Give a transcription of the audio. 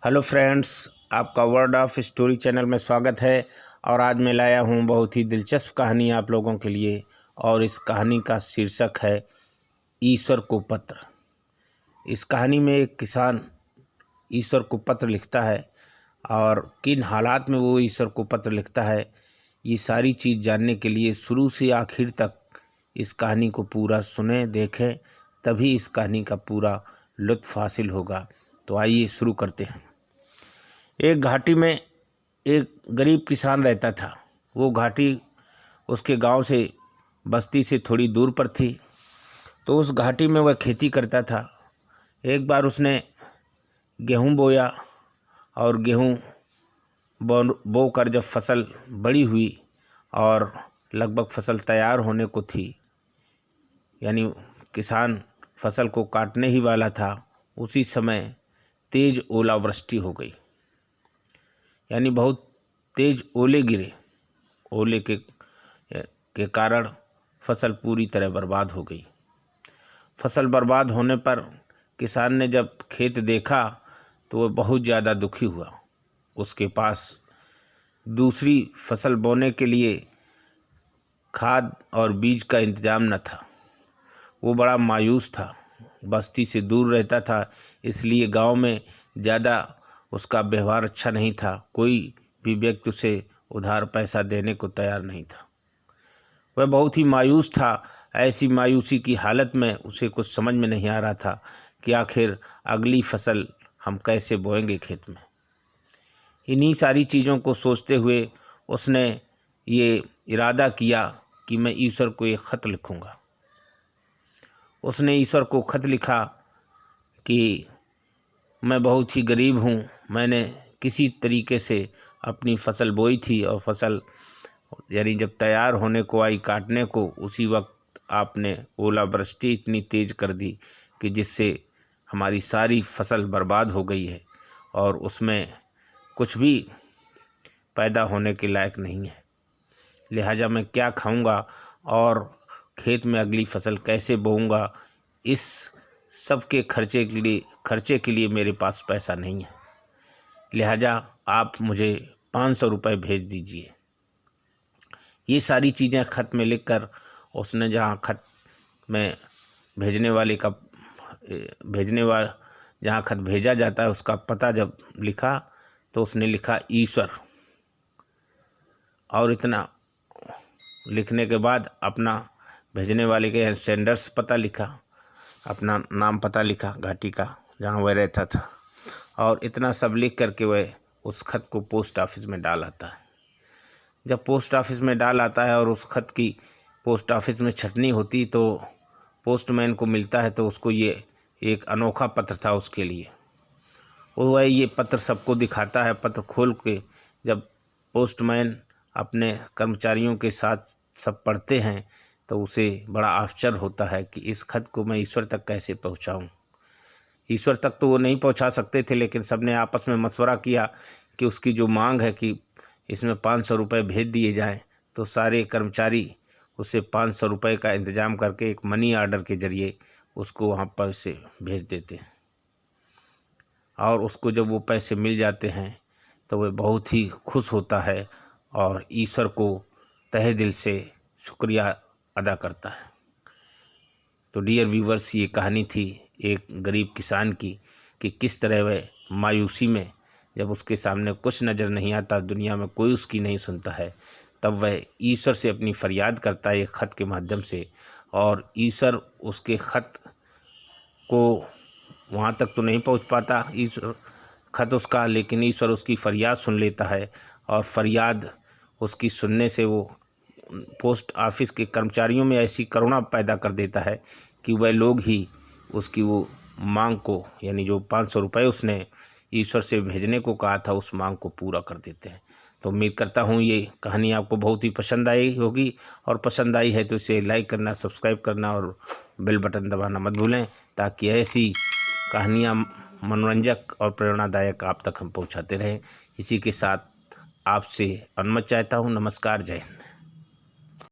Hello friends, आपका word of story channel में स्वागत है। और आज मैं लाया हूँ बहुत ही दिलचस्प कहानी आप लोगों के लिए। और इस कहानी का शीर्षक है ईश्वर को पत्र। इस कहानी में एक किसान ईश्वर को पत्र लिखता है और किन हालात में वो ईश्वर को पत्र लिखता है, ये सारी चीज़ जानने के लिए शुरू से आखिर तक इस कहानी को पूरा सुने, देखें, तभी इस कहानी का पूरा लुत्फ़ हासिल होगा। तो आइए शुरू करते हैं। एक घाटी में एक गरीब किसान रहता था। वो घाटी उसके गांव से, बस्ती से थोड़ी दूर पर थी। तो उस घाटी में वह खेती करता था। एक बार उसने गेहूं बोया और गेहूं बोकर जब फसल बड़ी हुई और लगभग फसल तैयार होने को थी, यानी किसान फसल को काटने ही वाला था, उसी समय तेज ओलावृष्टि हो गई। यानी बहुत तेज ओले गिरे। ओले के कारण फसल पूरी तरह बर्बाद हो गई। फसल बर्बाद होने पर किसान ने जब खेत देखा तो वह बहुत ज़्यादा दुखी हुआ। उसके पास दूसरी फसल बोने के लिए खाद और बीज का इंतज़ाम न था। वो बड़ा मायूस था। बस्ती से दूर रहता था, इसलिए गांव में ज़्यादा उसका व्यवहार अच्छा नहीं था। कोई भी व्यक्ति उसे उधार पैसा देने को तैयार नहीं था। वह बहुत ही मायूस था। ऐसी मायूसी की हालत में उसे कुछ समझ में नहीं आ रहा था कि आखिर अगली फसल हम कैसे बोएंगे खेत में। इन्हीं सारी चीज़ों को सोचते हुए उसने ये इरादा किया कि मैं ईश्वर को एक ख़त लिखूँगा। उसने ईश्वर को ख़त लिखा कि मैं बहुत ही गरीब हूँ। मैंने किसी तरीके से अपनी फसल बोई थी और फसल यानी जब तैयार होने को आई काटने को, उसी वक्त आपने ओलावृष्टि इतनी तेज़ कर दी कि जिससे हमारी सारी फसल बर्बाद हो गई है और उसमें कुछ भी पैदा होने के लायक नहीं है। लिहाजा मैं क्या खाऊंगा और खेत में अगली फसल कैसे बोऊंगा, इस सब के खर्चे के लिए मेरे पास पैसा नहीं है। लिहाजा आप मुझे 500 रुपये भेज दीजिए। ये सारी चीज़ें ख़त में लिखकर उसने जहाँ ख़त में जहाँ ख़त भेजा जाता है उसका पता जब लिखा तो उसने लिखा ईश्वर। और इतना लिखने के बाद अपना भेजने वाले के सेंडर्स पता लिखा, अपना नाम पता लिखा घाटी का जहाँ वह रहता था। और इतना सब लिख करके वह उस खत को पोस्ट ऑफिस में डाल आता है। जब पोस्ट ऑफिस में डाल आता है और उस खत की पोस्ट ऑफिस में छटनी होती तो पोस्टमैन को मिलता है, तो उसको ये एक अनोखा पत्र था उसके लिए। वह ये पत्र सबको दिखाता है। पत्र खोल के जब पोस्टमैन अपने कर्मचारियों के साथ सब पढ़ते हैं तो उसे बड़ा आश्चर्य होता है कि इस खत को मैं ईश्वर तक कैसे पहुंचाऊं। ईश्वर तक तो वो नहीं पहुंचा सकते थे, लेकिन सबने आपस में मशवरा किया कि उसकी जो मांग है कि इसमें 500 रुपये भेज दिए जाएं, तो सारे कर्मचारी उसे 500 रुपये का इंतज़ाम करके एक मनी ऑर्डर के ज़रिए उसको वहाँ पैसे भेज देते हैं। और उसको जब वो पैसे मिल जाते हैं तो वह बहुत ही खुश होता है और ईश्वर को तहे दिल से शुक्रिया अदा करता है। तो डियर व्यूवर्स, ये कहानी थी एक गरीब किसान की कि किस तरह वह मायूसी में, जब उसके सामने कुछ नज़र नहीं आता, दुनिया में कोई उसकी नहीं सुनता है, तब वह ईश्वर से अपनी फरियाद करता है एक ख़त के माध्यम से। और ईश्वर उसके ख़त को वहाँ तक तो नहीं पहुँच पाता ईश्वर ख़त उसका, लेकिन ईश्वर उसकी फरियाद सुन लेता है। और फरियाद उसकी सुनने से वो पोस्ट ऑफिस के कर्मचारियों में ऐसी करुणा पैदा कर देता है कि वह लोग ही उसकी वो मांग को, यानी जो 500 रुपये उसने ईश्वर से भेजने को कहा था, उस मांग को पूरा कर देते हैं। तो उम्मीद करता हूँ ये कहानी आपको बहुत ही पसंद आई होगी, और पसंद आई है तो इसे लाइक करना, सब्सक्राइब करना और बेल बटन दबाना मत भूलें, ताकि ऐसी कहानियाँ मनोरंजक और प्रेरणादायक आप तक हम पहुँचाते रहें। इसी के साथ आपसे अनुमति चाहता हूँ। नमस्कार, जय हिंद।